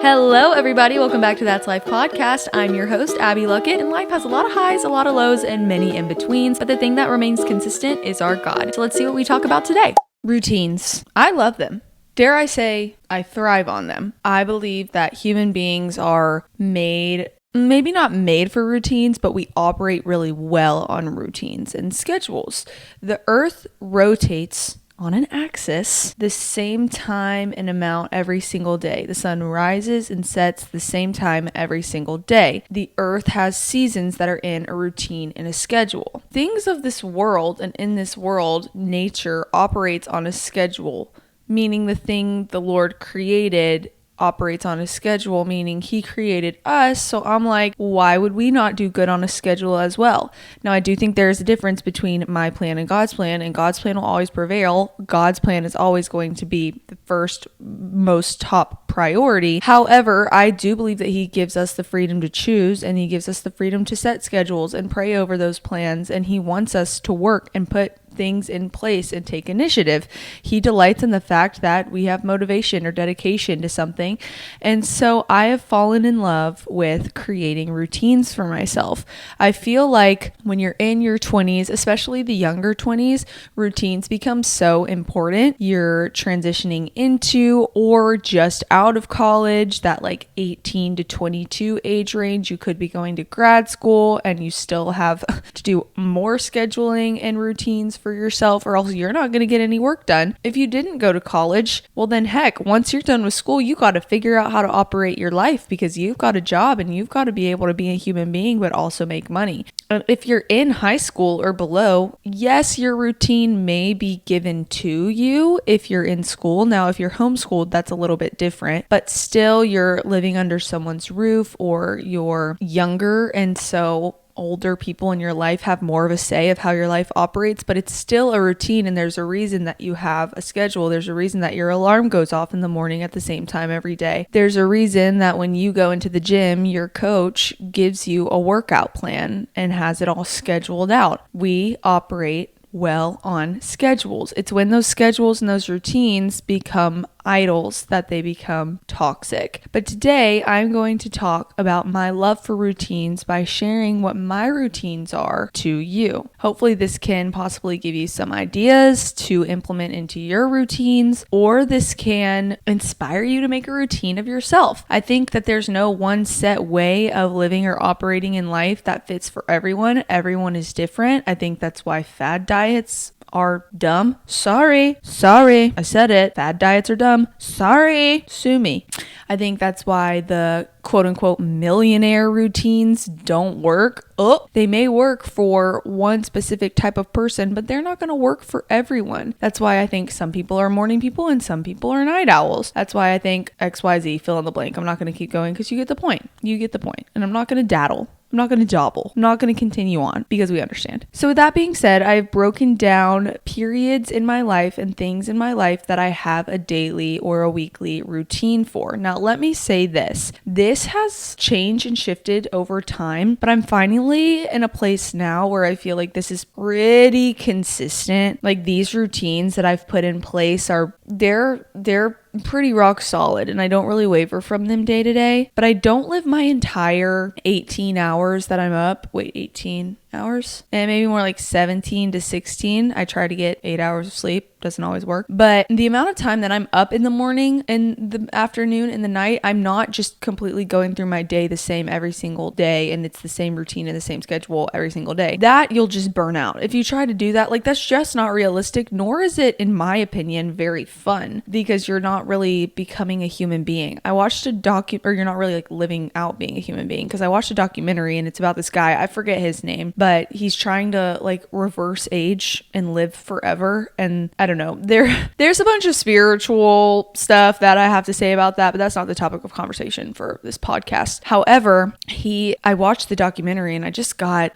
Hello, everybody. Welcome back to That's Life podcast. I'm your host, Abby Luckett, and life has a lot of highs, a lot of lows, and many in-betweens, but the thing that remains consistent is our God. So let's see what we talk about today. Routines. I love them. Dare I say, I thrive on them. I believe that human beings are made, maybe not made for routines, but we operate really well on routines and schedules. The earth rotates on an axis the same time and amount every single day. The sun rises and sets the same time every single day. The earth has seasons that are in a routine and a schedule. Things of this world, and in this world, nature operates on a schedule, meaning the thing the Lord created operates on a schedule, meaning he created us. So I'm like, why would we not do good on a schedule as well? Now, I do think there's a difference between my plan and God's plan will always prevail. God's plan is always going to be the first, most top priority. However, I do believe that he gives us the freedom to choose, and he gives us the freedom to set schedules and pray over those plans, and he wants us to work and put things in place and take initiative. He delights in the fact that we have motivation or dedication to something. And so I have fallen in love with creating routines for myself. I feel like when you're in your 20s, especially the younger 20s, routines become so important. You're transitioning into or just out of college, that like 18 to 22 age range. You could be going to grad school and you still have to do more scheduling and routines for yourself, or else you're not going to get any work done. If you didn't go to college, well then heck, once you're done with school, you got to figure out how to operate your life, because you've got a job and you've got to be able to be a human being but also make money. If you're in high school or below, yes, your routine may be given to you if you're in school. Now, if you're homeschooled, that's a little bit different, but still you're living under someone's roof or you're younger, and so older people in your life have more of a say of how your life operates, but it's still a routine, and there's a reason that you have a schedule. There's a reason that your alarm goes off in the morning at the same time every day. There's a reason that when you go into the gym, your coach gives you a workout plan and has it all scheduled out. We operate well on schedules. It's when those schedules and those routines become idols that they become toxic. But today I'm going to talk about my love for routines by sharing what my routines are to you. Hopefully this can possibly give you some ideas to implement into your routines, or this can inspire you to make a routine of yourself. I think that there's no one set way of living or operating in life that fits for everyone. Everyone is different. I think that's why fad diets are dumb. Sorry, I said it. Fad diets are dumb. Sorry, sue me. I think that's why the quote unquote millionaire routines don't work. They may work for one specific type of person, but they're not going to work for everyone. That's why I think some people are morning people and some people are night owls. That's why I think XYZ, fill in the blank. I'm not going to keep going because you get the point. And I'm not going to daddle. I'm not going to dabble. I'm not going to continue on because we understand. So with that being said, I've broken down periods in my life and things in my life that I have a daily or a weekly routine for. Now, let me say this. This has changed and shifted over time, but I'm finally in a place now where I feel like this is pretty consistent. Like these routines that I've put in place they're pretty rock solid, and I don't really waver from them day to day, but I don't live my entire 18 hours that I'm up. 18 hours? And maybe more like 17 to 16. I try to get 8 hours of sleep. Doesn't always work. But the amount of time that I'm up in the morning, in the afternoon, in the night, I'm not just completely going through my day the same every single day, and it's the same routine and the same schedule every single day. That you'll just burn out. If you try to do that, like that's just not realistic, nor is it, in my opinion, very fun, because you're not really becoming a human being. I watched a or you're not really like living out being a human being, because I watched a documentary and it's about this guy, I forget his name, but he's trying to like reverse age and live forever. And I don't know, there's a bunch of spiritual stuff that I have to say about that, but that's not the topic of conversation for this podcast. However, I watched the documentary and I just got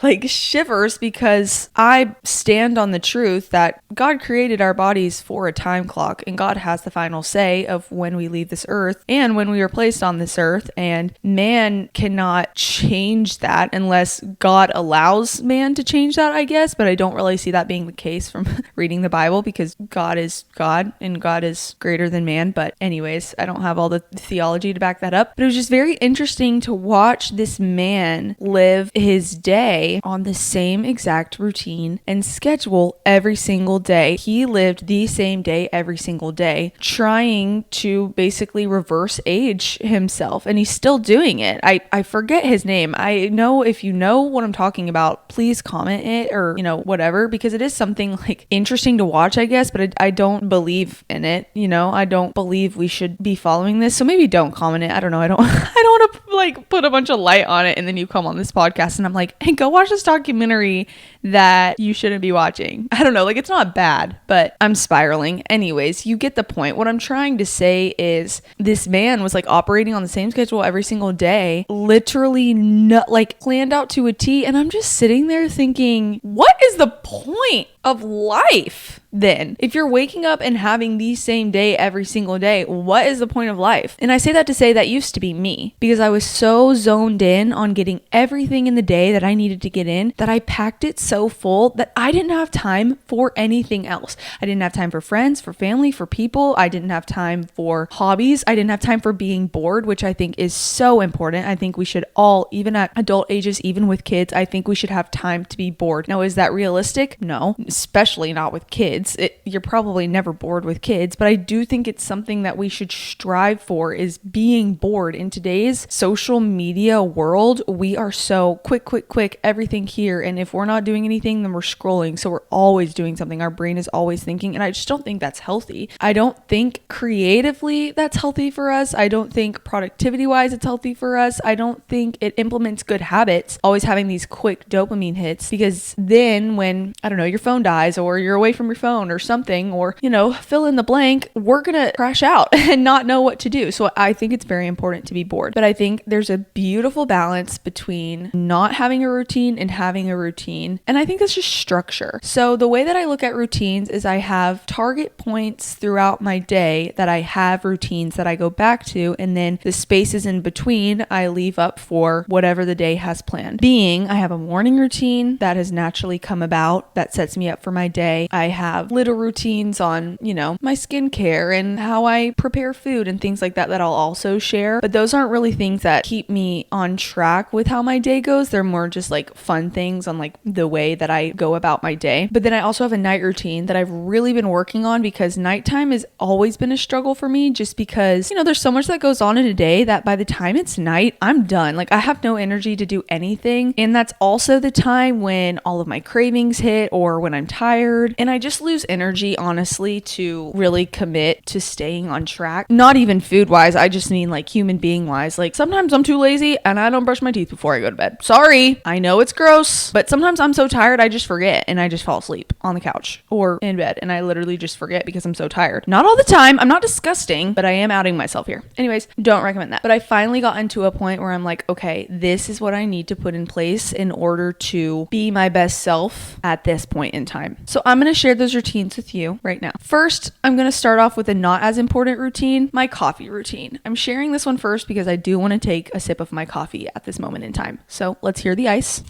like shivers, because I stand on the truth that God created our bodies for a time clock, and God has the final say of when we leave this earth and when we are placed on this earth, and man cannot change that unless God God allows man to change that, I guess, but I don't really see that being the case from reading the Bible, because God is God and God is greater than man. But anyways, I don't have all the theology to back that up. But it was just very interesting to watch this man live his day on the same exact routine and schedule every single day. He lived the same day every single day, trying to basically reverse age himself, and he's still doing it. I forget his name. I know if you know what I'm talking about, please comment it, or whatever, because it is something like interesting to watch, I guess, but I don't believe in it. I don't believe we should be following this, so maybe don't comment it. I don't know. I don't want to like put a bunch of light on it and then you come on this podcast and I'm like, hey, go watch this documentary that you shouldn't be watching. I don't know, like, it's not bad, but I'm spiraling. Anyways, you get the point. What I'm trying to say is this man was like operating on the same schedule every single day, literally like planned out to a T, and I'm just sitting there thinking, what is the point of life then? If you're waking up and having the same day every single day, what is the point of life? And I say that to say that used to be me, because I was so zoned in on getting everything in the day that I needed to get in that I packed it so full that I didn't have time for anything else. I didn't have time for friends, for family, for people. I didn't have time for hobbies. I didn't have time for being bored, which I think is so important. I think we should all, even at adult ages, even with kids, I think we should have time to be bored. Now, is that realistic? No, especially not with kids. You're probably never bored with kids, but I do think it's something that we should strive for, is being bored. In today's social media world, we are so quick, everything here. And if we're not doing anything, then we're scrolling. So we're always doing something. Our brain is always thinking. And I just don't think that's healthy. I don't think creatively that's healthy for us. I don't think productivity wise it's healthy for us. I don't think it implements good habits, always having these quick dopamine hits, because then when, I don't know, your phone dies or you're away from your phone or something, or, fill in the blank, we're going to crash out and not know what to do. So I think it's very important to be bored. But I think there's a beautiful balance between not having a routine and having a routine. And I think that's just structure. So the way that I look at routines is I have target points throughout my day that I have routines that I go back to, and then the spaces in between I leave up for whatever the day has planned. Being, I have a morning routine that has naturally come about that sets me up for my day. I have little routines on, my skincare and how I prepare food and things like that I'll also share. But those aren't really things that keep me on track with how my day goes. They're more just like fun things on like the way that I go about my day. But then I also have a night routine that I've really been working on, because nighttime has always been a struggle for me, just because, there's so much that goes on in a day that by the time it's night, I'm done. Like, I have no energy to do anything. And that's also the time when all of my cravings hit, or when I'm tired, and I just lose energy, honestly, to really commit to staying on track. Not even food wise, I just mean like human being wise. Like, sometimes I'm too lazy and I don't brush my teeth before I go to bed. Sorry, I know it's gross, but sometimes I'm so tired I just forget and I just fall asleep on the couch or in bed, and I literally just forget because I'm so tired. Not all the time. I'm not disgusting, but I am outing myself here. Anyways, don't recommend that. But I finally got into a point where I'm like, okay, this is what I need to put in place in order to be my best self at this point in time. So I'm going to share those routines with you right now. First, I'm going to start off with a not as important routine, my coffee routine. I'm sharing this one first because I do want to take a sip of my coffee at this moment in time. So let's hear the ice.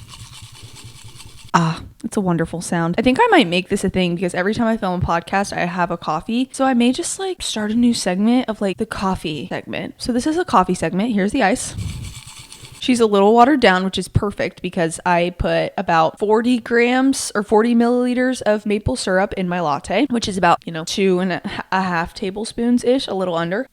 Ah, it's a wonderful sound. I think I might make this a thing, because every time I film a podcast, I have a coffee. So I may just like start a new segment of like the coffee segment. So this is a coffee segment. Here's the ice. She's a little watered down, which is perfect because I put about 40 grams or 40 milliliters of maple syrup in my latte, which is about, 2.5 tablespoons ish, a little under.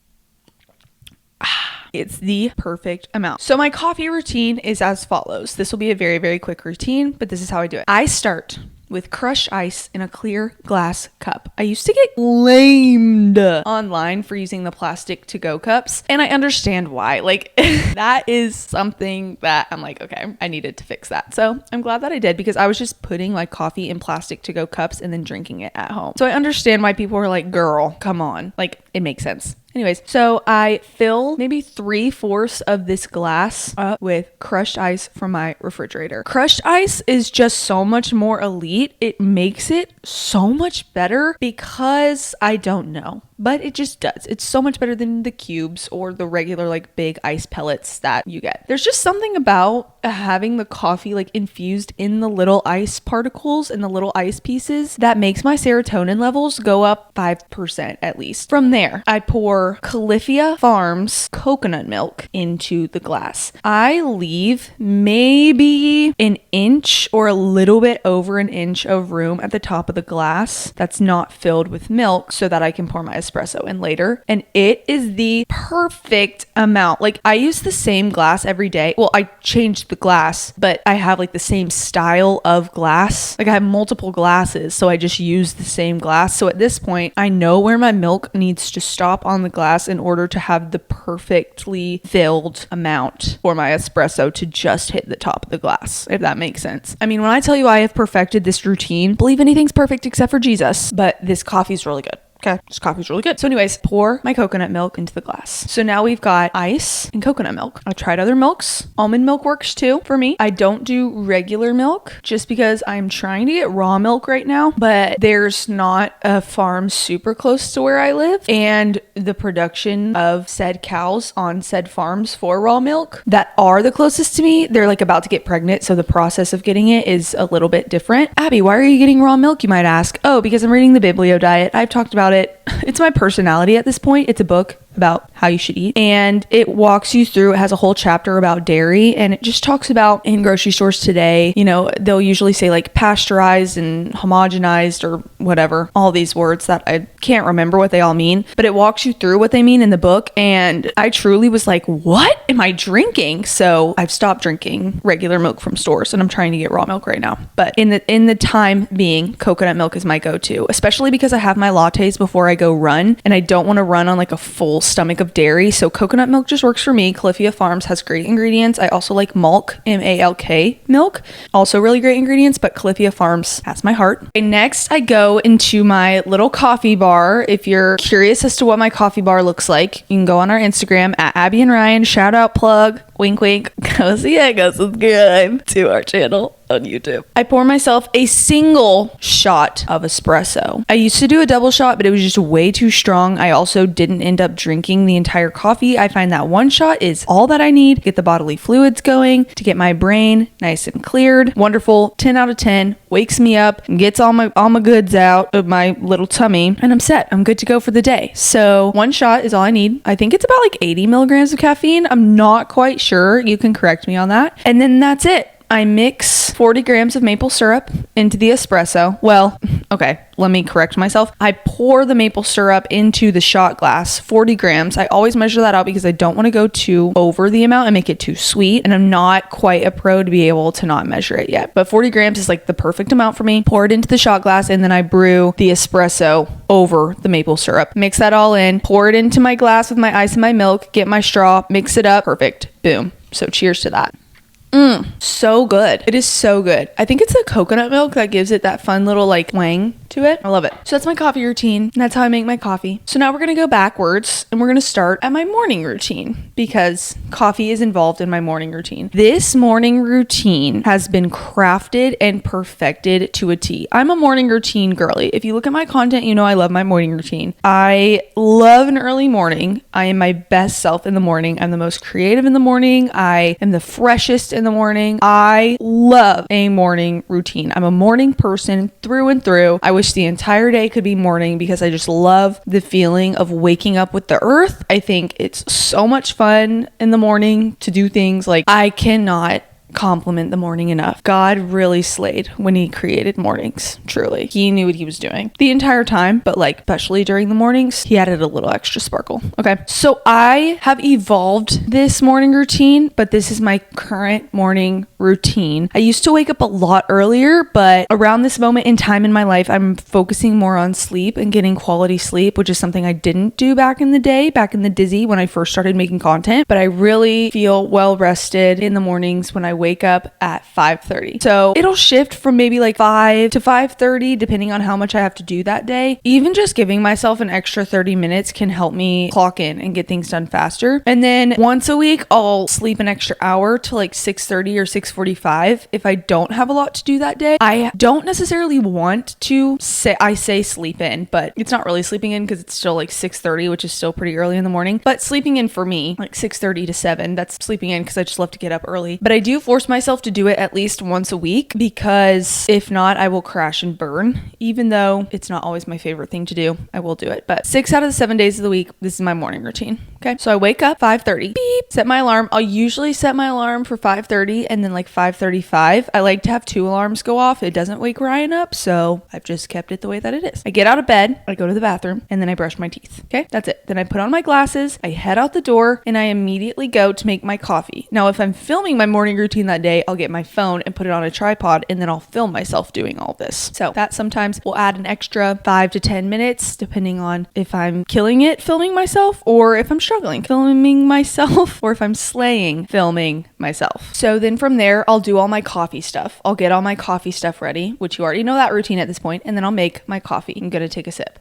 It's the perfect amount. So my coffee routine is as follows. This will be a very, very quick routine, but this is how I do it. I start with crushed ice in a clear glass cup. I used to get lamed online for using the plastic to-go cups, and I understand why. Like, that is something that I'm like, okay, I needed to fix that. So I'm glad that I did, because I was just putting like coffee in plastic to-go cups and then drinking it at home. So I understand why people are like, girl, come on. Like, it makes sense. Anyways, so I fill maybe 3/4 of this glass up with crushed ice from my refrigerator. Crushed ice is just so much more elite. It makes it so much better because I don't know. but it just does. It's so much better than the cubes or the regular like big ice pellets that you get. There's just something about having the coffee like infused in the little ice particles and the little ice pieces that makes my serotonin levels go up 5% at least. From there, I pour Califia Farms coconut milk into the glass. I leave maybe an inch or a little bit over an inch of room at the top of the glass that's not filled with milk so that I can pour my espresso in later. And it is the perfect amount. Like I use the same glass every day. Well, I changed the glass, but I have like the same style of glass. Like I have multiple glasses, so I just use the same glass. So at this point, I know where my milk needs to stop on the glass in order to have the perfectly filled amount for my espresso to just hit the top of the glass, if that makes sense. I mean, when I tell you I have perfected this routine, believe anything's perfect except for Jesus, but this coffee's really good. Okay, this coffee's really good. So anyways, pour my coconut milk into the glass. So now we've got ice and coconut milk. I tried other milks. Almond milk works too for me. I don't do regular milk just because I'm trying to get raw milk right now, but there's not a farm super close to where I live. And the production of said cows on said farms for raw milk that are the closest to me, they're like about to get pregnant. So the process of getting it is a little bit different. Abby, why are you getting raw milk? You might ask. Oh, because I'm reading the Biblio Diet. I've talked about it. It's my personality at this point. It's a book about how you should eat, and it walks you through. It has a whole chapter about dairy, and it just talks about in grocery stores today, you know, they'll usually say like pasteurized and homogenized or whatever, all these words that I can't remember what they all mean, but it walks you through what they mean in the book. And I truly was like, what am I drinking? So I've stopped drinking regular milk from stores and I'm trying to get raw milk right now. But in the time being, coconut milk is my go-to, especially because I have my lattes before I go run and I don't want to run on like a full stomach of dairy. So coconut milk just works for me. Califia Farms has great ingredients. I also like Malk, M-A-L-K milk. Also really great ingredients, but Califia Farms has my heart. Okay, next I go into my little coffee bar. If you're curious as to what my coffee bar looks like, you can go on our Instagram at abbyandryan. Shout out, plug, wink, wink. Go see it, go subscribe to our channel on YouTube. I pour myself a single shot of espresso. I used to do a double shot, but it was just way too strong. I also didn't end up drinking the entire coffee. I find that one shot is all that I need to get the bodily fluids going, to get my brain nice and cleared. Wonderful. 10 out of 10. Wakes me up, gets all my goods out of my little tummy, and I'm set. I'm good to go for the day. So one shot is all I need. I think it's about like 80 milligrams of caffeine. I'm not quite sure. You can correct me on that. And then that's it. I mix 40 grams of maple syrup into the espresso. Well, okay, let me correct myself. I pour the maple syrup into the shot glass, 40 grams. I always measure that out because I don't want to go too over the amount and make it too sweet. And I'm not quite a pro to be able to not measure it yet. But 40 grams is like the perfect amount for me. Pour it into the shot glass and then I brew the espresso over the maple syrup. Mix that all in, pour it into my glass with my ice and my milk, get my straw, mix it up. Perfect. Boom. So cheers to that. So good. It is so good. I think it's the coconut milk that gives it that fun little like twang to it. I love it. So that's my coffee routine. And that's how I make my coffee. So now we're going to go backwards and we're going to start at my morning routine because coffee is involved in my morning routine. This morning routine has been crafted and perfected to a T. I'm a morning routine girly. If you look at my content, you know I love my morning routine. I love an early morning. I am my best self in the morning. I'm the most creative in the morning. I am the freshest in the morning. I love a morning routine. I'm a morning person through and through. I wish the entire day could be morning because I just love the feeling of waking up with the earth. I think it's so much fun in the morning to do things like I cannot compliment the morning enough. God really slayed when he created mornings. Truly. He knew what he was doing the entire time, but like especially during the mornings, he added a little extra sparkle. Okay. So I have evolved this morning routine, but this is my current morning routine. I used to wake up a lot earlier, but around this moment in time in my life, I'm focusing more on sleep and getting quality sleep, which is something I didn't do back in the day, back in the dizzy when I first started making content, but I really feel well rested in the mornings when I wake up at 5:30. So it'll shift from maybe like 5 to 5:30 depending on how much I have to do that day. Even just giving myself an extra 30 minutes can help me clock in and get things done faster. And then once a week, I'll sleep an extra hour to like 6:30 or 6:45 if I don't have a lot to do that day. I don't necessarily want to say sleep in, but it's not really sleeping in because it's still like 6:30, which is still pretty early in the morning. But sleeping in for me, like 6:30 to 7, that's sleeping in because I just love to get up early. But I do force myself to do it at least once a week because if not, I will crash and burn. Even though it's not always my favorite thing to do, I will do it. But 6 out of the 7 days of the week, this is my morning routine. Okay. So I wake up 5:30, beep, set my alarm. I'll usually set my alarm for 5:30 and then like 5:35. I like to have 2 alarms go off. It doesn't wake Ryan up. So I've just kept it the way that it is. I get out of bed, I go to the bathroom, and then I brush my teeth. Okay. That's it. Then I put on my glasses, I head out the door, and I immediately go to make my coffee. Now, if I'm filming my morning routine that day, I'll get my phone and put it on a tripod, and then I'll film myself doing all this. So that sometimes will add an extra 5 to 10 minutes, depending on if I'm killing it filming myself or if I'm struggling filming myself or if I'm slaying filming myself. So then from there, I'll do all my coffee stuff. I'll get all my coffee stuff ready, which you already know that routine at this point, and then I'll make my coffee. I'm going to take a sip.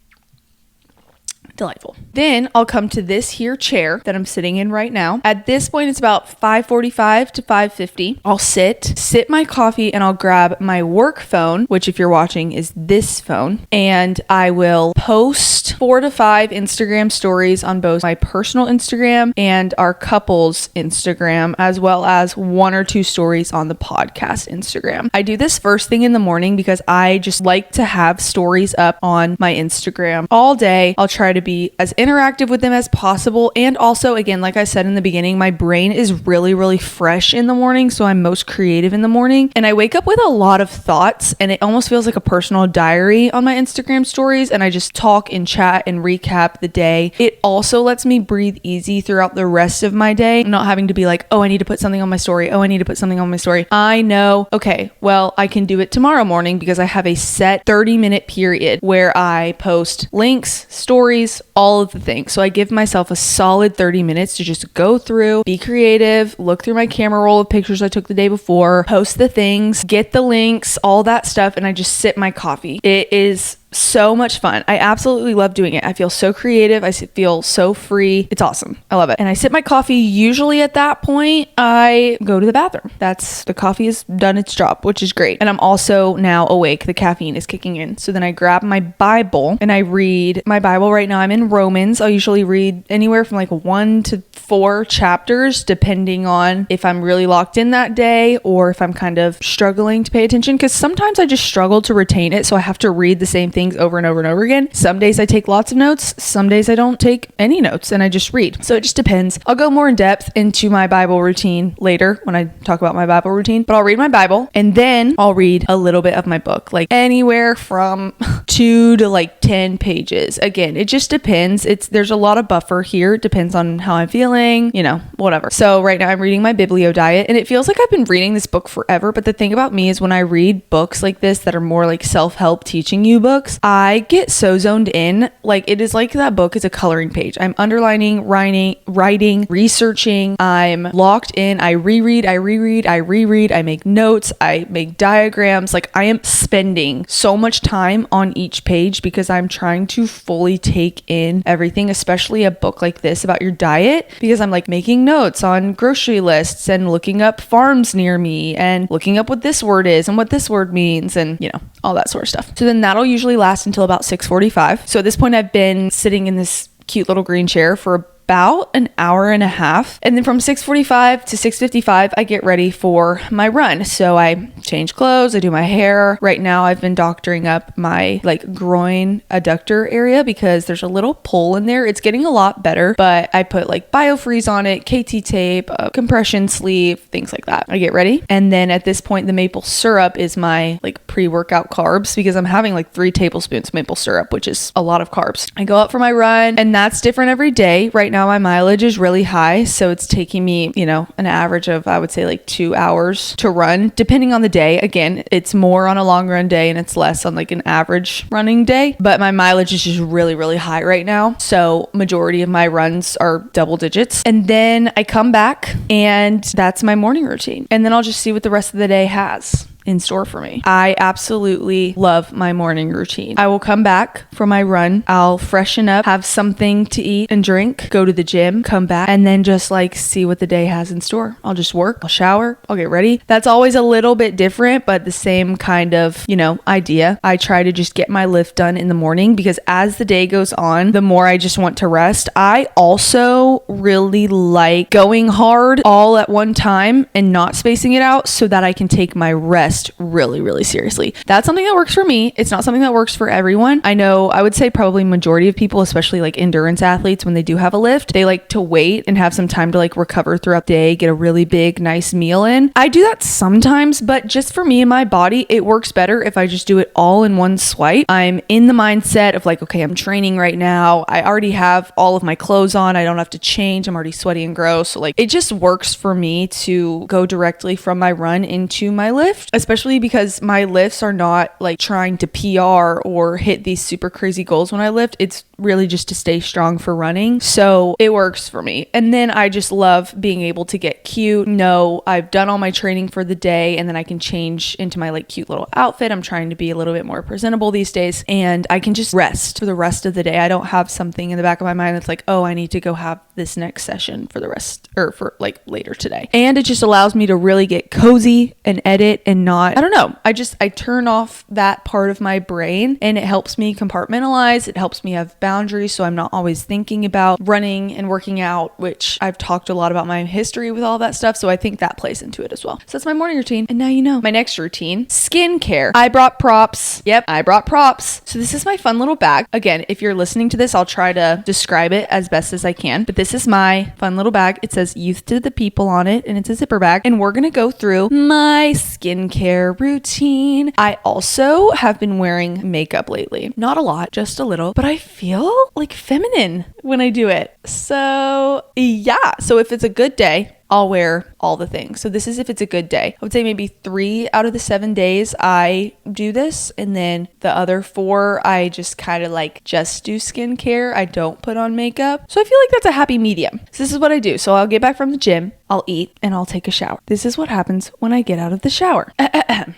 Delightful. Then I'll come to this here chair that I'm sitting in right now. At this point, it's about 5:45 to 5:50. I'll sip my coffee, and I'll grab my work phone, which if you're watching is this phone, and I will post 4 to 5 Instagram stories on both my personal Instagram and our couple's Instagram, as well as 1 or 2 stories on the podcast Instagram. I do this first thing in the morning because I just like to have stories up on my Instagram all day. I'll try to be as interactive with them as possible. And also, again, like I said in the beginning, my brain is really, really fresh in the morning. So I'm most creative in the morning. And I wake up with a lot of thoughts, and it almost feels like a personal diary on my Instagram stories. And I just talk and chat and recap the day. It also lets me breathe easy throughout the rest of my day, not having to be like, oh, I need to put something on my story. Oh, I need to put something on my story. I know, okay, well, I can do it tomorrow morning because I have a set 30-minute period where I post links, stories, all of the things. So I give myself a solid 30 minutes to just go through, be creative, look through my camera roll of pictures I took the day before, post the things, get the links, all that stuff, and I just sip my coffee. It is so much fun. I absolutely love doing it. I feel so creative. I feel so free. It's awesome. I love it. And I sip my coffee. Usually at that point, I go to the bathroom. The coffee has done its job, which is great. And I'm also now awake. The caffeine is kicking in. So then I grab my Bible and I read my Bible. Right now I'm in Romans. I'll usually read anywhere from like 1 to 4 chapters, depending on if I'm really locked in that day or if I'm kind of struggling to pay attention. Because sometimes I just struggle to retain it. So I have to read the same thing over and over and over again. Some days I take lots of notes. Some days I don't take any notes and I just read. So it just depends. I'll go more in depth into my Bible routine later when I talk about my Bible routine, but I'll read my Bible and then I'll read a little bit of my book, like anywhere from 2 to like 10 pages. Again, it just depends. There's a lot of buffer here. It depends on how I'm feeling, whatever. So right now I'm reading my Biblio Diet, and it feels like I've been reading this book forever. But the thing about me is when I read books like this that are more like self-help teaching you books, I get so zoned in. Like it is like that book is a coloring page. I'm underlining, writing, researching. I'm locked in. I reread, I make notes, I make diagrams. Like I am spending so much time on each page because I'm trying to fully take in everything, especially a book like this about your diet, because I'm like making notes on grocery lists and looking up farms near me and looking up what this word is and what this word means and all that sort of stuff. So then that'll usually last until about 6:45. So at this point I've been sitting in this cute little green chair for about an hour and a half. And then from 6:45 to 6:55, I get ready for my run. So I change clothes, I do my hair. Right now I've been doctoring up my groin adductor area because there's a little pull in there. It's getting a lot better, but I put BioFreeze on it, KT tape, a compression sleeve, things like that. I get ready. And then at this point, the maple syrup is my pre-workout carbs because I'm having 3 tablespoons maple syrup, which is a lot of carbs. I go out for my run and that's different every day. Right now my mileage is really high, so it's taking me, an average of, I would say, like 2 hours to run, depending on the day. Again, it's more on a long run day and it's less on like an average running day, but my mileage is just really, really high right now. So majority of my runs are double digits. And then I come back and that's my morning routine. And then I'll just see what the rest of the day has in store for me. I absolutely love my morning routine. I will come back from my run, I'll freshen up, have something to eat and drink, go to the gym, come back, and then just like see what the day has in store. I'll just work, I'll shower, I'll get ready. That's always a little bit different, but the same kind of, idea. I try to just get my lift done in the morning because as the day goes on, the more I just want to rest. I also really like going hard all at one time and not spacing it out so that I can take my rest really, really seriously. That's something that works for me. It's not something that works for everyone. I know, I would say probably majority of people, especially like endurance athletes, when they do have a lift, they like to wait and have some time to like recover throughout the day, get a really big, nice meal in. I do that sometimes, but just for me and my body, it works better if I just do it all in one swipe. I'm in the mindset of like, okay, I'm training right now. I already have all of my clothes on. I don't have to change. I'm already sweaty and gross. So like, it just works for me to go directly from my run into my lift, especially because my lifts are not like trying to PR or hit these super crazy goals when I lift. It's really just to stay strong for running. So it works for me. And then I just love being able to get cute. No, I've done all my training for the day and then I can change into my like cute little outfit. I'm trying to be a little bit more presentable these days and I can just rest for the rest of the day. I don't have something in the back of my mind that's like, oh, I need to go have this next session for the rest or for like later today. And it just allows me to really get cozy and edit and not, I don't know. I turn off that part of my brain and it helps me compartmentalize. It helps me have boundaries. So I'm not always thinking about running and working out, which I've talked a lot about my history with all that stuff. So I think that plays into it as well. So that's my morning routine. And now you know my next routine, skincare. I brought props. Yep, I brought props. So this is my fun little bag. Again, if you're listening to this, I'll try to describe it as best as I can, but this is my fun little bag. It says Youth to the People on it and it's a zipper bag. And we're going to go through my skincare routine. I also have been wearing makeup lately. Not a lot, just a little, but I feel like feminine when I do it. So yeah. So if it's a good day, I'll wear all the things. So this is if it's a good day. I would say maybe 3 out of the 7 days I do this. And then the other 4, I just kind of like just do skincare. I don't put on makeup. So I feel like that's a happy medium. So this is what I do. So I'll get back from the gym, I'll eat, and I'll take a shower. This is what happens when I get out of the shower.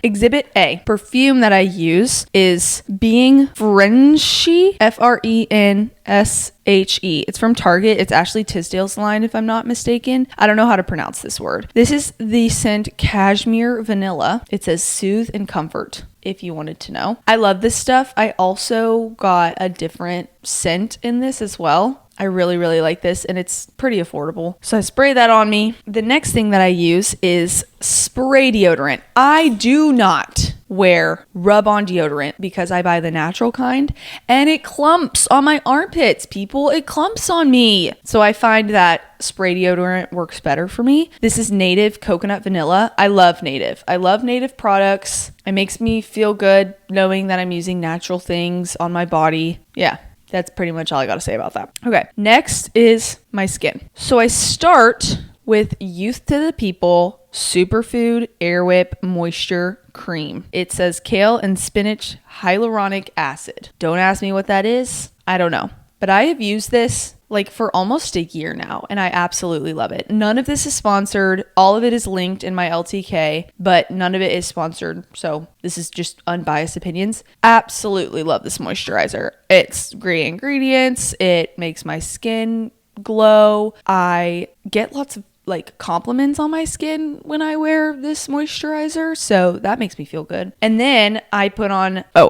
Exhibit A. Perfume that I use is Being Frenchy, Frenshhe. It's from Target. It's Ashley Tisdale's line, if I'm not mistaken. I don't know how to pronounce this word. This is the scent Cashmere Vanilla. It says soothe and comfort, if you wanted to know. I love this stuff. I also got a different scent in this as well. I really, really like this and it's pretty affordable. So I spray that on me. The next thing that I use is spray deodorant. I do not wear rub-on deodorant because I buy the natural kind and it clumps on my armpits, people. It clumps on me. So I find that spray deodorant works better for me. This is Native Coconut Vanilla. I love Native. I love Native products. It makes me feel good knowing that I'm using natural things on my body. Yeah. That's pretty much all I got to say about that. Okay, next is my skin. So I start with Youth to the People Superfood Air Whip Moisture Cream. It says kale and spinach hyaluronic acid. Don't ask me what that is. I don't know. But I have used this like for almost a year now and I absolutely love it. None of this is sponsored. All of it is linked in my LTK, but none of it is sponsored. So this is just unbiased opinions. Absolutely love this moisturizer. It's great ingredients. It makes my skin glow. I get lots of like compliments on my skin when I wear this moisturizer. So that makes me feel good. And then I put on, I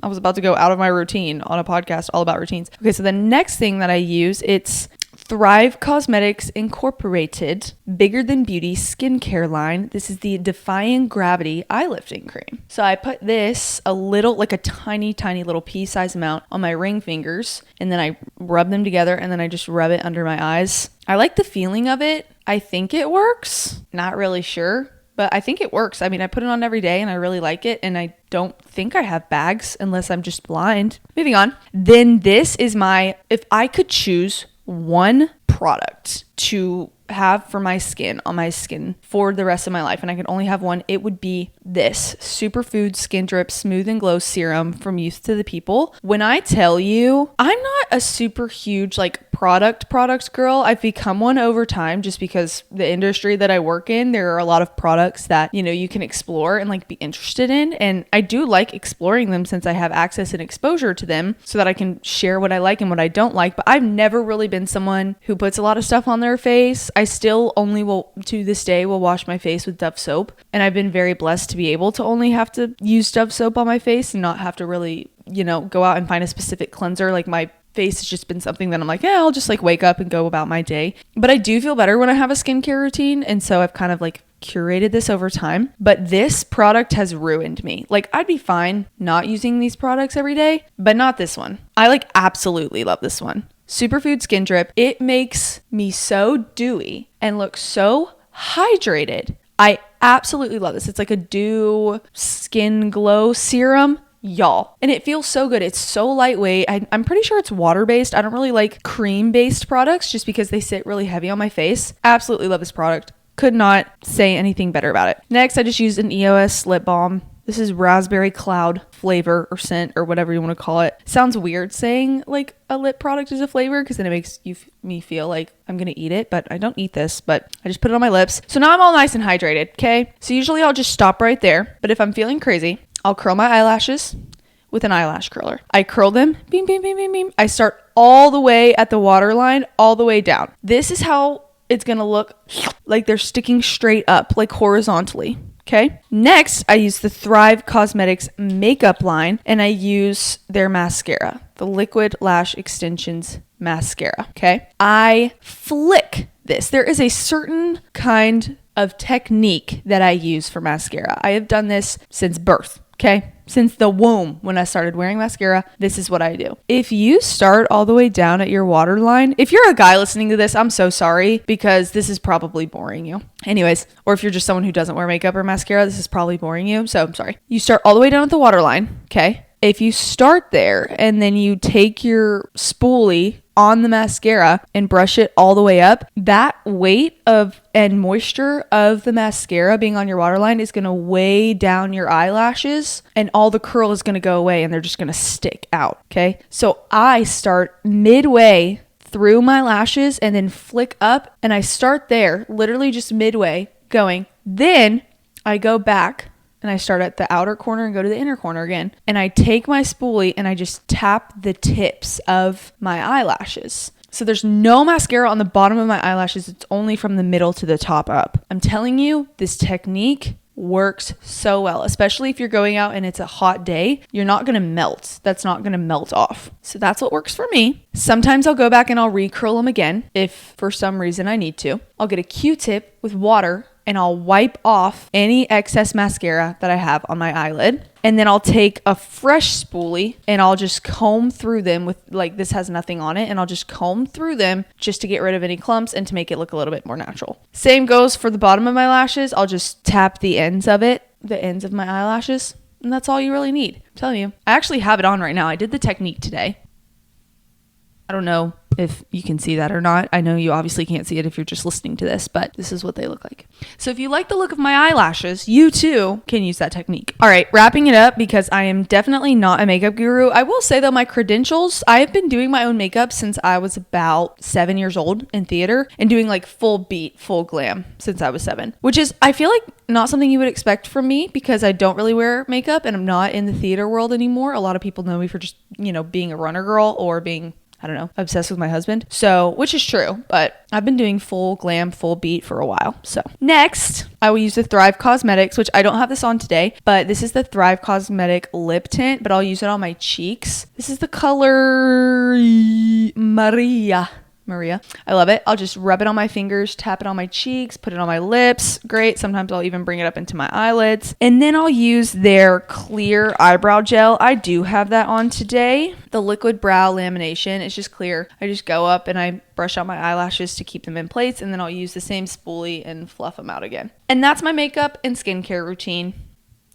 was about to go out of my routine on a podcast all about routines. Okay, so the next thing that I use, it's Thrive Cosmetics Incorporated Bigger Than Beauty skincare line. This is the Defying Gravity eye lifting cream. So I put this like a tiny little pea-sized amount on my ring fingers, and then I rub them together, and then I just rub it under my eyes. I like the feeling of it. I think it works. Not really sure, but I think it works. I mean, I put it on every day and I really like it. And I don't think I have bags unless I'm just blind. Moving on. Then this is if I could choose one product to have for my skin, on my skin for the rest of my life, and I could only have one, it would be this Superfood Skin Drip Smooth and Glow Serum from Youth to the People. When I tell you, I'm not a super huge like product girl. I've become one over time just because the industry that I work in, there are a lot of products that, you know, you can explore and like be interested in. And I do like exploring them since I have access and exposure to them so that I can share what I like and what I don't like. But I've never really been someone who puts a lot of stuff on their face. I still only will, to this day, will wash my face with Dove soap. And I've been very blessed to be able to only have to use Dove soap on my face and not have to really, you know, go out and find a specific cleanser. Like my face has just been something that I'm like, yeah, I'll just like wake up and go about my day. But I do feel better when I have a skincare routine. And so I've kind of like curated this over time. But this product has ruined me. Like I'd be fine not using these products every day, but not this one. I like absolutely love this one. Superfood Skin Drip. It makes me so dewy and look so hydrated. I absolutely love this. It's like a dew skin glow serum. Y'all. And it feels so good. It's so lightweight. I'm pretty sure it's water-based. I don't really like cream-based products just because they sit really heavy on my face. Absolutely love this product. Could not say anything better about it. Next, I just used an EOS lip balm. This is raspberry cloud flavor or scent or whatever you want to call it. Sounds weird saying like a lip product is a flavor because then it makes me feel like I'm going to eat it, but I don't eat this, but I just put it on my lips. So now I'm all nice and hydrated, okay? So usually I'll just stop right there, but if I'm feeling crazy, I'll curl my eyelashes with an eyelash curler. I curl them, beam, beam, beam, beam, beam. I start all the way at the waterline, all the way down. This is how it's going to look, like they're sticking straight up, like horizontally. Okay. Next, I use the Thrive Cosmetics makeup line and I use their mascara, the Liquid Lash Extensions mascara. Okay. I flick this. There is a certain kind of technique that I use for mascara. I have done this since birth. Okay. Since the womb, when I started wearing mascara, this is what I do. If you start all the way down at your waterline, if you're a guy listening to this, I'm so sorry because this is probably boring you. Anyways, or if you're just someone who doesn't wear makeup or mascara, this is probably boring you. So I'm sorry. You start all the way down at the waterline. Okay. If you start there and then you take your spoolie on the mascara and brush it all the way up, that weight of and moisture of the mascara being on your waterline is going to weigh down your eyelashes and all the curl is going to go away and they're just going to stick out. Okay. So I start midway through my lashes and then flick up and I start there, literally just midway going. Then I go back and I start at the outer corner and go to the inner corner again. And I take my spoolie and I just tap the tips of my eyelashes. So there's no mascara on the bottom of my eyelashes. It's only from the middle to the top up. I'm telling you, this technique works so well, especially if you're going out and it's a hot day. You're not going to melt. That's not going to melt off. So that's what works for me. Sometimes I'll go back and I'll recurl them again if for some reason I need to. I'll get a Q-tip with water and I'll wipe off any excess mascara that I have on my eyelid. And then I'll take a fresh spoolie and I'll just comb through them with, like, this has nothing on it, and I'll just comb through them just to get rid of any clumps and to make it look a little bit more natural. Same goes for the bottom of my lashes. I'll just tap the ends of it, the ends of my eyelashes, and that's all you really need. I'm telling you. I actually have it on right now. I did the technique today. I don't know if you can see that or not. I know you obviously can't see it if you're just listening to this, but this is what they look like. So if you like the look of my eyelashes, you too can use that technique. All right, wrapping it up because I am definitely not a makeup guru. I will say though, my credentials, I have been doing my own makeup since I was about 7 years old in theater and doing like full beat, full glam since I was 7, which is, I feel like not something you would expect from me because I don't really wear makeup and I'm not in the theater world anymore. A lot of people know me for just, you know, being a runner girl or being, I don't know, obsessed with my husband. So, which is true, but I've been doing full glam, full beat for a while. So next, I will use the Thrive Cosmetics, which I don't have this on today, but this is the Thrive Cosmetic Lip Tint, but I'll use it on my cheeks. This is the color Maria. I love it. I'll just rub it on my fingers, tap it on my cheeks, put it on my lips. Great. Sometimes I'll even bring it up into my eyelids. And then I'll use their clear eyebrow gel. I do have that on today. The liquid brow lamination. It's just clear. I just go up and I brush out my eyelashes to keep them in place. And then I'll use the same spoolie and fluff them out again. And that's my makeup and skincare routine.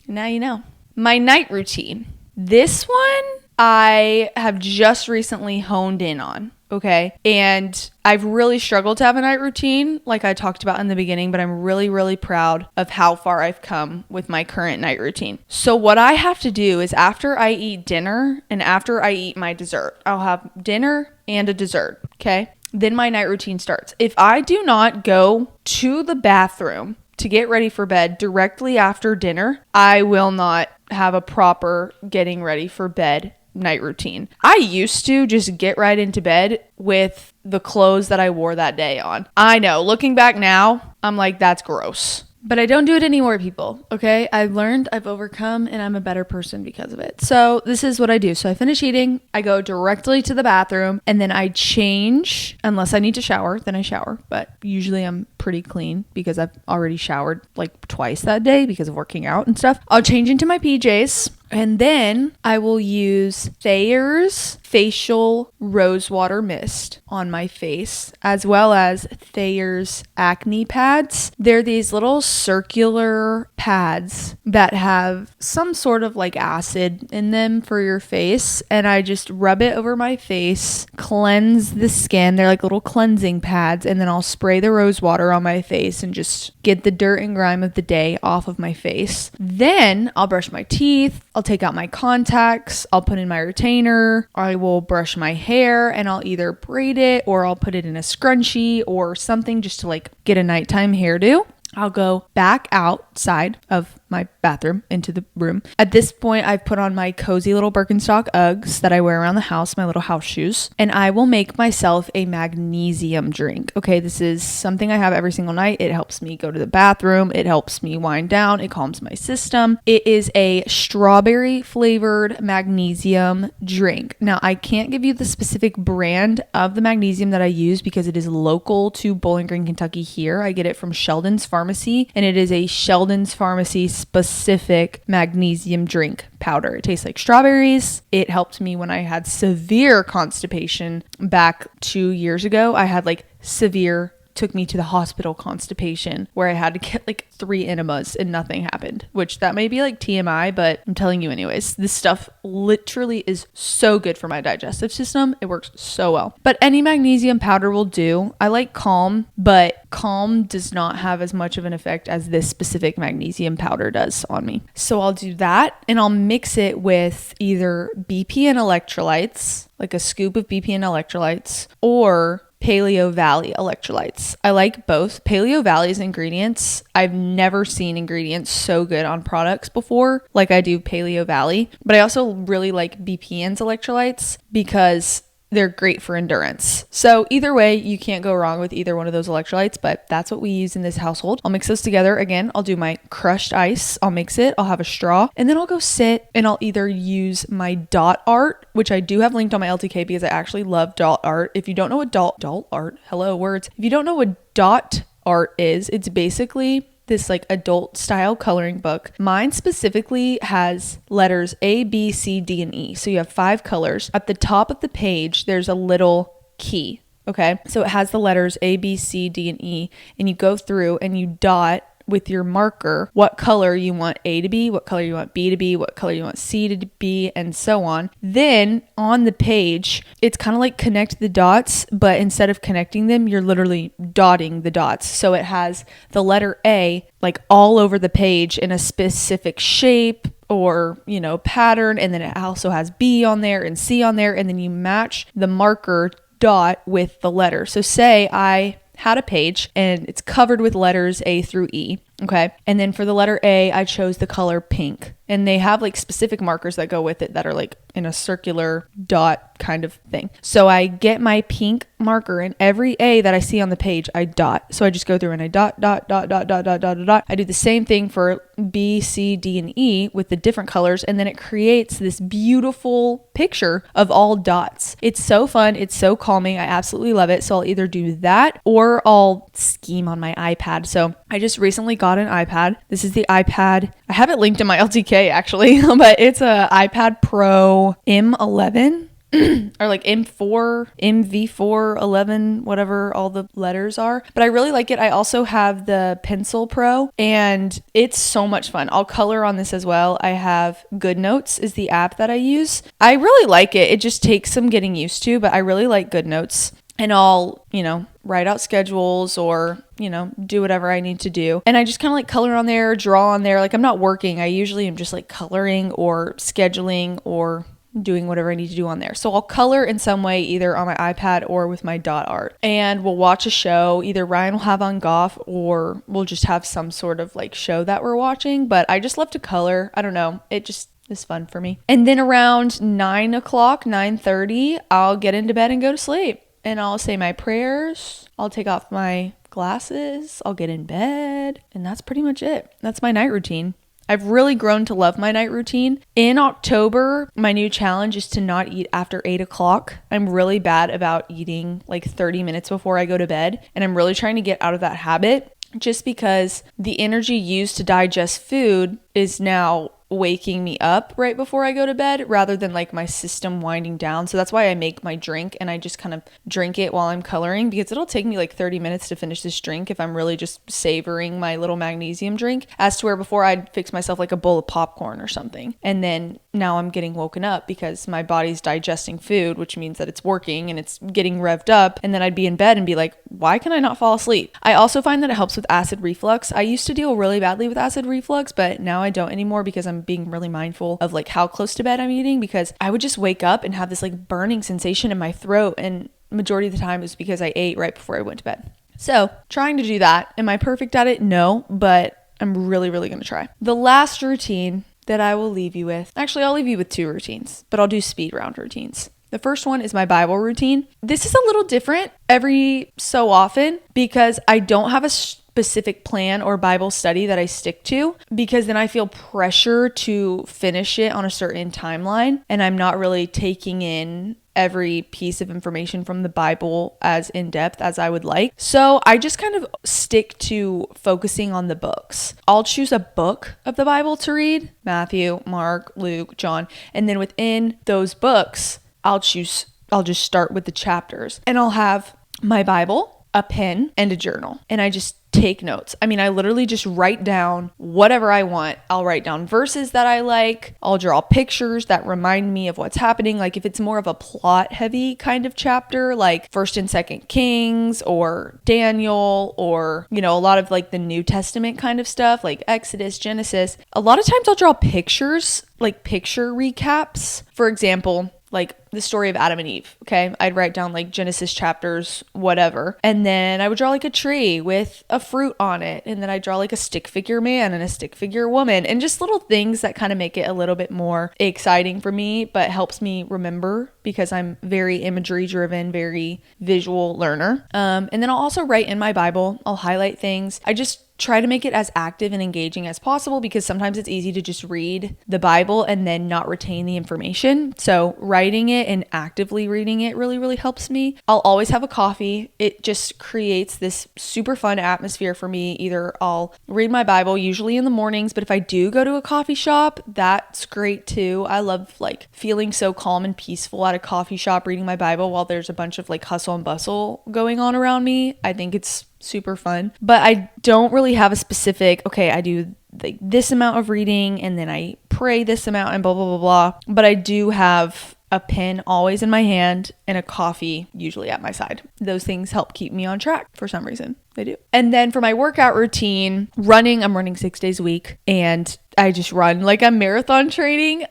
Now you know. My night routine. This one I have just recently honed in on. Okay. And I've really struggled to have a night routine, like I talked about in the beginning, but I'm really, really proud of how far I've come with my current night routine. So what I have to do is after I eat dinner and after I eat my dessert, I'll have dinner and a dessert. Okay. Then my night routine starts. If I do not go to the bathroom to get ready for bed directly after dinner, I will not have a proper getting ready for bed night routine. I used to just get right into bed with the clothes that I wore that day on. I know, looking back now, I'm like, that's gross. But I don't do it anymore, people. Okay. I've learned, I've overcome, and I'm a better person because of it. So this is what I do. So I finish eating, I go directly to the bathroom, and then I change. Unless I need to shower, then I shower. But usually I'm pretty clean because I've already showered like twice that day because of working out and stuff. I'll change into my PJs. And then I will use Thayer's Facial Rose Water Mist on my face, as well as Thayer's Acne Pads. They're these little circular pads that have some sort of like acid in them for your face. And I just rub it over my face, cleanse the skin. They're like little cleansing pads. And then I'll spray the rose water on my face and just get the dirt and grime of the day off of my face. Then I'll brush my teeth. I'll take out my contacts, I'll put in my retainer, I will brush my hair, and I'll either braid it or I'll put it in a scrunchie or something just to like get a nighttime hairdo. I'll go back outside of my bathroom into the room. At this point, I've put on my cozy little Birkenstock Uggs that I wear around the house, my little house shoes, and I will make myself a magnesium drink. Okay, this is something I have every single night. It helps me go to the bathroom. It helps me wind down. It calms my system. It is a strawberry flavored magnesium drink. Now, I can't give you the specific brand of the magnesium that I use because it is local to Bowling Green, Kentucky here. I get it from Sheldon's Pharmacy, and it is a Sheldon's Pharmacy specific magnesium drink powder. It tastes like strawberries. It helped me when I had severe constipation back 2 years ago. I had like severe, took me to the hospital constipation where I had to get like 3 enemas and nothing happened, which that may be like TMI, but I'm telling you anyways, this stuff literally is so good for my digestive system. It works so well. But any magnesium powder will do. I like Calm, but Calm does not have as much of an effect as this specific magnesium powder does on me. So I'll do that and I'll mix it with either BP and electrolytes, like a scoop of BP and electrolytes, or Paleo Valley electrolytes. I like both. Paleo Valley's ingredients, I've never seen ingredients so good on products before like I do Paleo Valley, but I also really like BPN's electrolytes because they're great for endurance. So either way, you can't go wrong with either one of those electrolytes, but that's what we use in this household. I'll mix those together. Again, I'll do my crushed ice. I'll mix it. I'll have a straw, and then I'll go sit and I'll either use my dot art, which I do have linked on my LTK because I actually love dot art. If you don't know what dot art, hello words. If you don't know what dot art is, it's basically this like adult style coloring book. Mine specifically has letters A, B, C, D, and E. So you have 5 colors. At the top of the page, there's a little key. Okay. So it has the letters A, B, C, D, and E. And you go through and you dot with your marker what color you want A to be, what color you want B to be, what color you want C to be, and so on. Then on the page, it's kind of like connect the dots, but instead of connecting them, you're literally dotting the dots. So it has the letter A like all over the page in a specific shape or, you know, pattern. And then it also has B on there and C on there. And then you match the marker dot with the letter. So say I had a page and it's covered with letters A through E. Okay. And then for the letter A, I chose the color pink. And they have like specific markers that go with it that are like in a circular dot kind of thing. So I get my pink marker and every A that I see on the page, I dot. So I just go through and I dot. I do the same thing for B, C, D, and E with the different colors. And then it creates this beautiful picture of all dots. It's so fun. It's so calming. I absolutely love it. So I'll either do that or I'll scheme on my iPad. So I just recently got an iPad. This is the iPad. I have it linked in my LTK actually, but it's a iPad Pro M11. or like M4, MV4, 11, whatever all the letters are. But I really like it. I also have the Pencil Pro, and it's so much fun. I'll color on this as well. I have GoodNotes is the app that I use. I really like it. It just takes some getting used to, but I really like GoodNotes. And I'll, write out schedules or, do whatever I need to do. And I just kind of like color on there, draw on there. Like I'm not working. I usually am just like coloring or scheduling or doing whatever I need to do on there. So I'll color in some way, either on my iPad or with my dot art. And we'll watch a show. Either Ryan will have on golf or we'll just have some sort of like show that we're watching. But I just love to color. I don't know. It just is fun for me. And then around 9 o'clock, 9:30, I'll get into bed and go to sleep. And I'll say my prayers. I'll take off my glasses. I'll get in bed. And that's pretty much it. That's my night routine. I've really grown to love my night routine. In October, my new challenge is to not eat after 8 o'clock. I'm really bad about eating like 30 minutes before I go to bed. And I'm really trying to get out of that habit just because the energy used to digest food is now waking me up right before I go to bed rather than like my system winding down. So that's why I make my drink and I just kind of drink it while I'm coloring, because it'll take me like 30 minutes to finish this drink if I'm really just savoring my little magnesium drink, as to where before I'd fix myself like a bowl of popcorn or something. And then now I'm getting woken up because my body's digesting food, which means that it's working and it's getting revved up. And then I'd be in bed and be like, why can I not fall asleep? I also find that it helps with acid reflux. I used to deal really badly with acid reflux, but now I don't anymore because I'm being really mindful of like how close to bed I'm eating, because I would just wake up and have this like burning sensation in my throat, and majority of the time is because I ate right before I went to bed. So trying to do that. Am I perfect at it? No, but I'm really going to try. The last routine that I will leave you with, actually I'll leave you with 2 routines, but I'll do speed round routines. The first one is my Bible routine. This is a little different every so often because I don't have a specific plan or Bible study that I stick to, because then I feel pressure to finish it on a certain timeline and I'm not really taking in every piece of information from the Bible as in depth as I would like. So I just kind of stick to focusing on the books. I'll choose a book of the Bible to read, Matthew, Mark, Luke, John, and then within those books, I'll just start with the chapters, and I'll have my Bible, a pen, and a journal, and I just take notes. I mean, I literally just write down whatever I want. I'll write down verses that I like. I'll draw pictures that remind me of what's happening. Like if it's more of a plot heavy kind of chapter, like 1st and 2nd Kings or Daniel, or, a lot of like the New Testament kind of stuff, like Exodus, Genesis. A lot of times I'll draw pictures, like picture recaps. For example, like the story of Adam and Eve. Okay. I'd write down like Genesis chapters, whatever. And then I would draw like a tree with a fruit on it. And then I draw like a stick figure man and a stick figure woman, and just little things that kind of make it a little bit more exciting for me, but helps me remember because I'm very imagery driven, very visual learner. And then I'll also write in my Bible. I'll highlight things. I just try to make it as active and engaging as possible, because sometimes it's easy to just read the Bible and then not retain the information. So writing it and actively reading it really helps me. I'll always have a coffee. It just creates this super fun atmosphere for me. Either I'll read my Bible, usually in the mornings, but if I do go to a coffee shop, that's great too. I love like feeling so calm and peaceful at a coffee shop reading my Bible while there's a bunch of like hustle and bustle going on around me. I think it's super fun, but I don't really have a specific, okay, I do like this amount of reading and then I pray this amount and blah, blah, blah, blah. But I do have a pen always in my hand and a coffee usually at my side. Those things help keep me on track for some reason. They do. And then for my workout routine, running, I'm running 6 days a week, and I just run like I'm marathon training.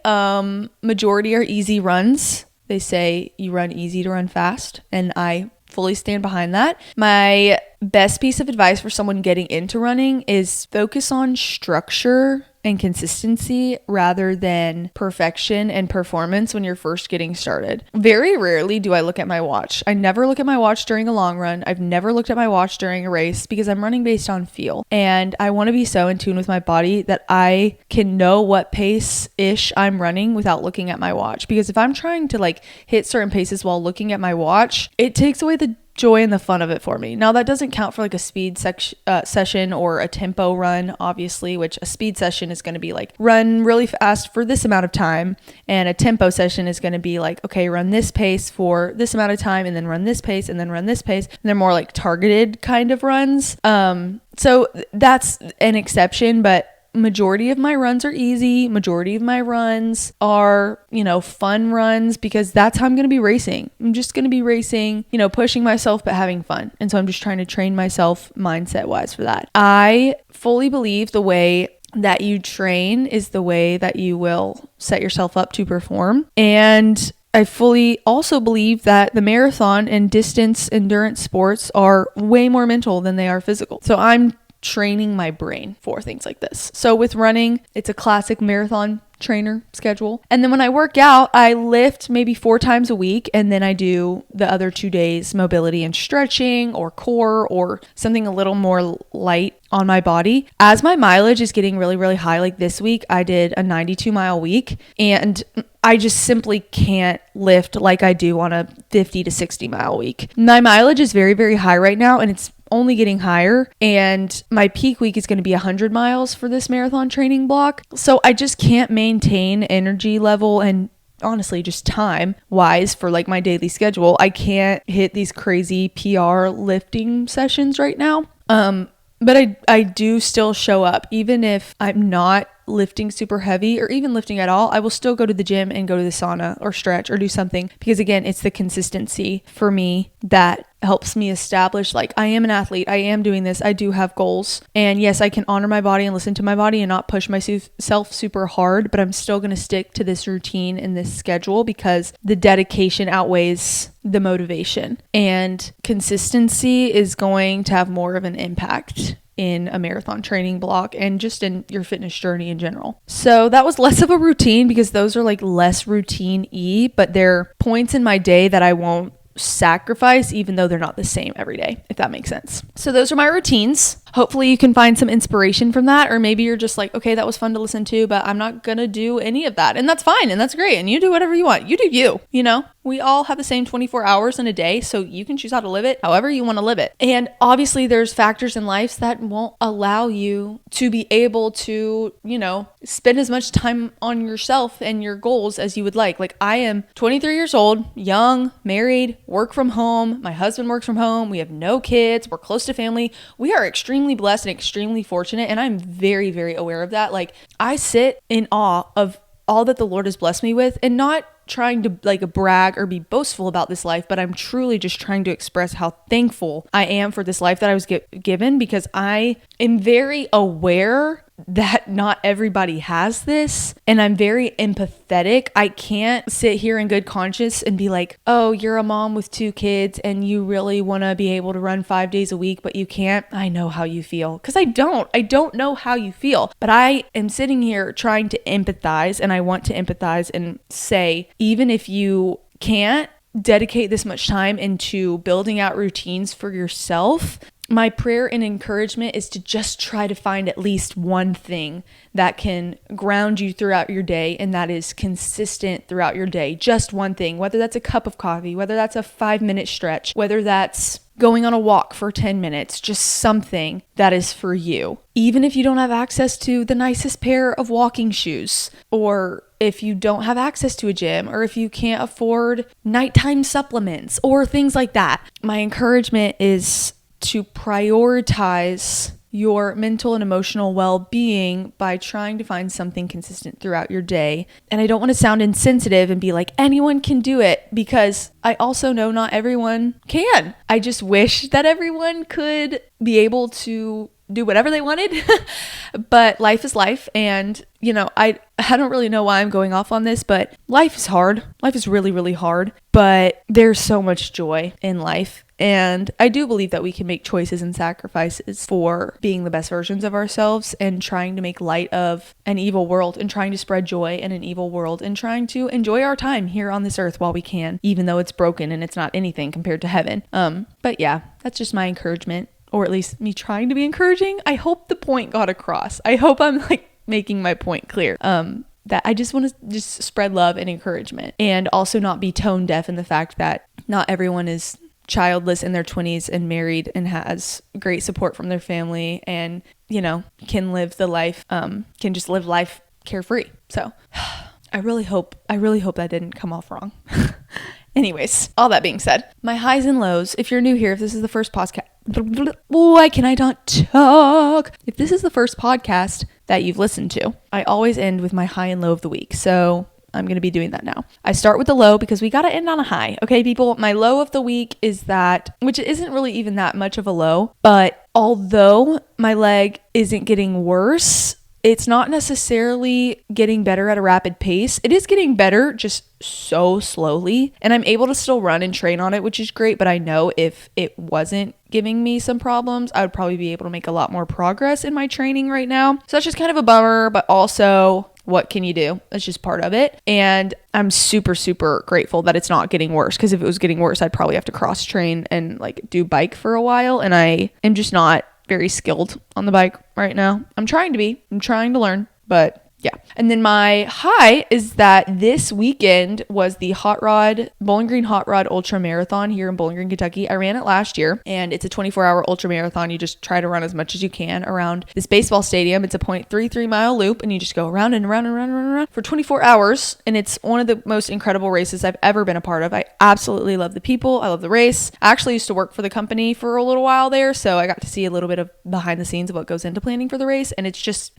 Majority are easy runs. They say you run easy to run fast, and I fully stand behind that. My best piece of advice for someone getting into running is focus on structure and consistency rather than perfection and performance when you're first getting started. Very rarely do I look at my watch. I never look at my watch during a long run. I've never looked at my watch during a race because I'm running based on feel. And I want to be so in tune with my body that I can know what pace-ish I'm running without looking at my watch. Because if I'm trying to like hit certain paces while looking at my watch, it takes away the joy and the fun of it for me. Now that doesn't count for like a speed session or a tempo run, obviously, which a speed session is going to be like run really fast for this amount of time. And a tempo session is going to be like, okay, run this pace for this amount of time and then run this pace and then run this pace. And they're more like targeted kind of runs. So that's an exception, but majority of my runs are easy. Majority of my runs are, fun runs because that's how I'm going to be racing. I'm just going to be racing, pushing myself, but having fun. And so I'm just trying to train myself mindset wise for that. I fully believe the way that you train is the way that you will set yourself up to perform. And I fully also believe that the marathon and distance endurance sports are way more mental than they are physical. So I'm training my brain for things like this. So with running, it's a classic marathon trainer schedule. And then when I work out, I lift maybe 4 times a week. And then I do the other 2 days mobility and stretching or core or something a little more light on my body. As my mileage is getting really, really high, like this week, I did a 92-mile week and I just simply can't lift like I do on a 50 to 60-mile week. My mileage is very, very high right now and it's only getting higher, and my peak week is going to be 100 miles for this marathon training block. So I just can't maintain energy level and honestly just time wise for like my daily schedule. I can't hit these crazy PR lifting sessions right now. But I do still show up even if I'm not lifting super heavy or even lifting at all. I will still go to the gym and go to the sauna or stretch or do something because again, it's the consistency for me that helps me establish like I am an athlete. I am doing this. I do have goals. And yes, I can honor my body and listen to my body and not push myself super hard, but I'm still going to stick to this routine and this schedule because the dedication outweighs the motivation, and consistency is going to have more of an impact in a marathon training block and just in your fitness journey in general. So that was less of a routine because those are like less routine-y, but they're points in my day that I won't sacrifice even though they're not the same every day, if that makes sense. So those are my routines. Hopefully you can find some inspiration from that, or maybe you're just like, okay, that was fun to listen to, but I'm not gonna do any of that. And that's fine. And that's great. And you do whatever you want. You do you, we all have the same 24 hours in a day. So you can choose how to live it however you want to live it. And obviously there's factors in life that won't allow you to be able to, spend as much time on yourself and your goals as you would like. Like I am 23 years old, young, married, work from home. My husband works from home. We have no kids. We're close to family. We are extremely blessed and extremely fortunate. And I'm very, very aware of that. Like I sit in awe of all that the Lord has blessed me with, and not trying to like brag or be boastful about this life, but I'm truly just trying to express how thankful I am for this life that I was given, because I am very aware that not everybody has this, and I'm very empathetic. I can't sit here in good conscience and be like, oh, you're a mom with 2 kids and you really want to be able to run 5 days a week, but you can't. I know how you feel, because I don't know how you feel, but I am sitting here trying to empathize, and I want to empathize and say, even if you can't dedicate this much time into building out routines for yourself, my prayer and encouragement is to just try to find at least one thing that can ground you throughout your day, and that is consistent throughout your day. Just one thing, whether that's a cup of coffee, whether that's a 5-minute stretch, whether that's going on a walk for 10 minutes, just something that is for you. Even if you don't have access to the nicest pair of walking shoes, or if you don't have access to a gym, or if you can't afford nighttime supplements or things like that, my encouragement is to prioritize your mental and emotional well-being by trying to find something consistent throughout your day. And I don't want to sound insensitive and be like, anyone can do it, because I also know not everyone can. I just wish that everyone could be able to do whatever they wanted. But life is life. And, I don't really know why I'm going off on this, but life is hard. Life is really, really hard. But there's so much joy in life. And I do believe that we can make choices and sacrifices for being the best versions of ourselves, and trying to make light of an evil world, and trying to spread joy in an evil world, and trying to enjoy our time here on this earth while we can, even though it's broken and it's not anything compared to heaven. But yeah, that's just my encouragement, or at least me trying to be encouraging. I hope the point got across. I hope I'm making my point clear. That I just want to just spread love and encouragement, and also not be tone deaf in the fact that not everyone is childless in their 20s and married and has great support from their family and, can live the life, can just live life carefree. So I really hope that didn't come off wrong. Anyways, all that being said, my highs and lows, if you're new here, if this is the first podcast, why can I not talk? If this is the first podcast that you've listened to, I always end with my high and low of the week. So I'm going to be doing that now. I start with the low because we got to end on a high. Okay, people, my low of the week is that, which isn't really even that much of a low, but although my leg isn't getting worse, it's not necessarily getting better at a rapid pace. It is getting better, just so slowly. And I'm able to still run and train on it, which is great. But I know if it wasn't giving me some problems, I would probably be able to make a lot more progress in my training right now. So that's just kind of a bummer, but also what can you do? That's just part of it. And I'm super, super grateful that it's not getting worse, because if it was getting worse, I'd probably have to cross train and do bike for a while. And I am just not very skilled on the bike right now. I'm trying to learn, but yeah. And then my high is that this weekend was the Bowling Green Hot Rod Ultra Marathon here in Bowling Green, Kentucky. I ran it last year, and it's a 24-hour ultra marathon. You just try to run as much as you can around this baseball stadium. It's a 0.33 mile loop, and you just go around and around and around and around for 24 hours. And it's one of the most incredible races I've ever been a part of. I absolutely love the people. I love the race. I actually used to work for the company for a little while there, so I got to see a little bit of behind the scenes of what goes into planning for the race. And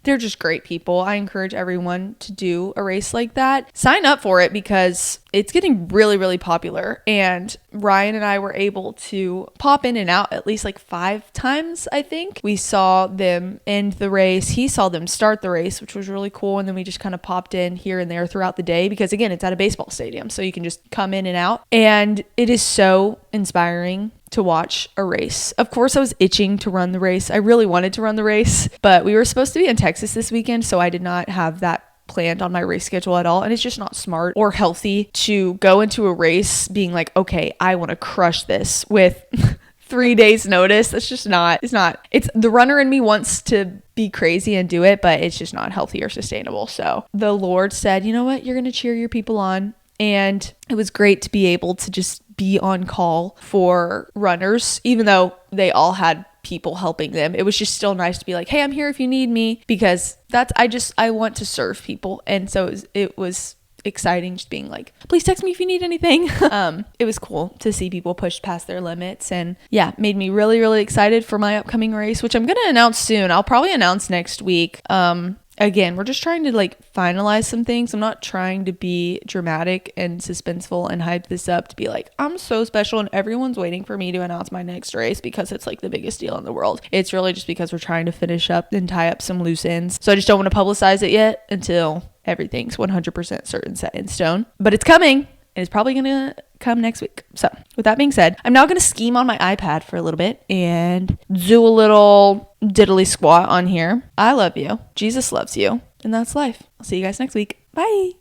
they're just great people. I encourage everyone to do a race like that. Sign up for it because it's getting really, really popular. And Ryan and I were able to pop in and out at least 5 times, I think. We saw them end the race. He saw them start the race, which was really cool. And then we just kind of popped in here and there throughout the day because, again, it's at a baseball stadium, so you can just come in and out. And it is so inspiring to watch a race. Of course, I was itching to run the race. I really wanted to run the race, but we were supposed to be in Texas this weekend, so I did not have that planned on my race schedule at all. And it's just not smart or healthy to go into a race being like, okay, I want to crush this with 3 days notice. That's just not, it's the runner in me wants to be crazy and do it, but it's just not healthy or sustainable. So the Lord said, you know what? You're going to cheer your people on. And it was great to be able to just be on call for runners, even though they all had people helping them. It was just still nice to be like, hey, I'm here if you need me, because I want to serve people. And so it was exciting just being like, please text me if you need anything. It was cool to see people push past their limits, and yeah, made me really, really excited for my upcoming race, which I'm going to announce soon. I'll probably announce next week. Again, we're just trying to finalize some things. I'm not trying to be dramatic and suspenseful and hype this up to be like, I'm so special and everyone's waiting for me to announce my next race because it's the biggest deal in the world. It's really just because we're trying to finish up and tie up some loose ends. So I just don't want to publicize it yet until everything's 100% certain, set in stone. But it's coming. And it's probably going to come next week. So with that being said, I'm now going to scheme on my iPad for a little bit and do a little diddly squat on here. I love you. Jesus loves you. And that's life. I'll see you guys next week. Bye.